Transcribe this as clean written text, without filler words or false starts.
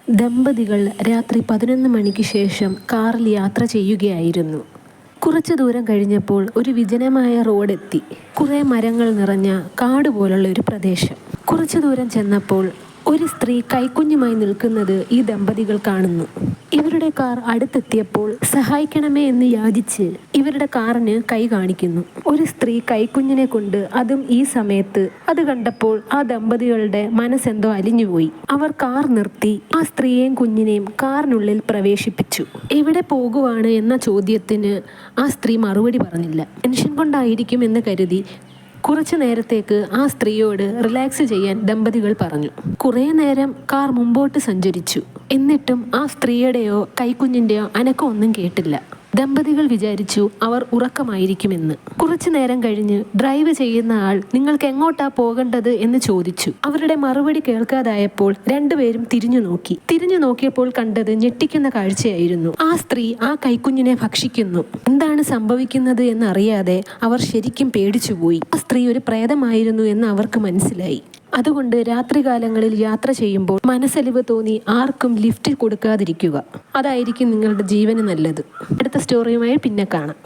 ദമ്പതികൾ രാത്രി 11 മണിക്ക് ശേഷം കാറിൽ യാത്ര ചെയ്യുകയായിരുന്നു. കുറച്ചു ദൂരം കഴിഞ്ഞപ്പോൾ ഒരു വിജനമായ റോഡെത്തി. കുറേ മരങ്ങൾ നിറഞ്ഞ കാട് പോലുള്ള ഒരു പ്രദേശം. കുറച്ചു ദൂരം ചെന്നപ്പോൾ ഒരു സ്ത്രീ കൈക്കുഞ്ഞുമായി നിൽക്കുന്നത് ഈ ദമ്പതികൾ കാണുന്നു. ഇവരുടെ കാർ അടുത്തെത്തിയപ്പോൾ സഹായിക്കണമേ എന്ന് യാചിച്ച് ഇവരുടെ കാറിന് കൈ കാണിക്കുന്നു. ഒരു സ്ത്രീ കൈക്കുഞ്ഞിനെ കൊണ്ട്, അതും ഈ സമയത്ത്. അത് കണ്ടപ്പോൾ ആ ദമ്പതികളുടെ മനസ്സെന്തോ അലിഞ്ഞുപോയി. അവർ കാർ നിർത്തി ആ സ്ത്രീയെയും കുഞ്ഞിനെയും കാറിനുള്ളിൽ പ്രവേശിപ്പിച്ചു. എവിടെ പോകുവാണ് എന്ന ചോദ്യത്തിന് ആ സ്ത്രീ മറുപടി പറഞ്ഞില്ല. ടെൻഷൻ കൊണ്ടായിരിക്കും എന്ന് കരുതി കുറച്ചു നേരത്തേക്ക് ആ സ്ത്രീയോട് റിലാക്സ് ചെയ്യാൻ ദമ്പതികൾ പറഞ്ഞു. കുറേ നേരം കാർ മുമ്പോട്ട് സഞ്ചരിച്ചു. എന്നിട്ടും ആ സ്ത്രീയുടെയോ കൈക്കുഞ്ഞിൻ്റെയോ അനക്കം ഒന്നും കേട്ടില്ല. ദമ്പതികൾ വിചാരിച്ചു അവർ ഉറക്കമായിരിക്കുമെന്ന്. കുറച്ചു നേരം കഴിഞ്ഞ് ഡ്രൈവ് ചെയ്യുന്ന ആൾ നിങ്ങൾക്ക് എങ്ങോട്ടാ പോകേണ്ടത് എന്ന് ചോദിച്ചു. അവരുടെ മറുപടി കേൾക്കാതായപ്പോൾ രണ്ടുപേരും തിരിഞ്ഞു നോക്കിയപ്പോൾ കണ്ടത് ഞെട്ടിക്കുന്ന കാഴ്ചയായിരുന്നു. ആ സ്ത്രീ ആ കൈക്കുഞ്ഞിനെ ഭക്ഷിക്കുന്നു. എന്താണ് സംഭവിക്കുന്നത് എന്നറിയാതെ അവർ ശരിക്കും പേടിച്ചുപോയി. ആ സ്ത്രീ ഒരു പ്രേതമായിരുന്നു എന്ന് അവർക്ക് മനസ്സിലായി. അതുകൊണ്ട് രാത്രികാലങ്ങളിൽ യാത്ര ചെയ്യുമ്പോൾ മനസ്സലിവ് തോന്നി ആർക്കും ലിഫ്റ്റ് കൊടുക്കാതിരിക്കുക. അതായിരിക്കും നിങ്ങളുടെ ജീവന് നല്ലത്. അടുത്ത സ്റ്റോറിയുമായി പിന്നെ കാണാം.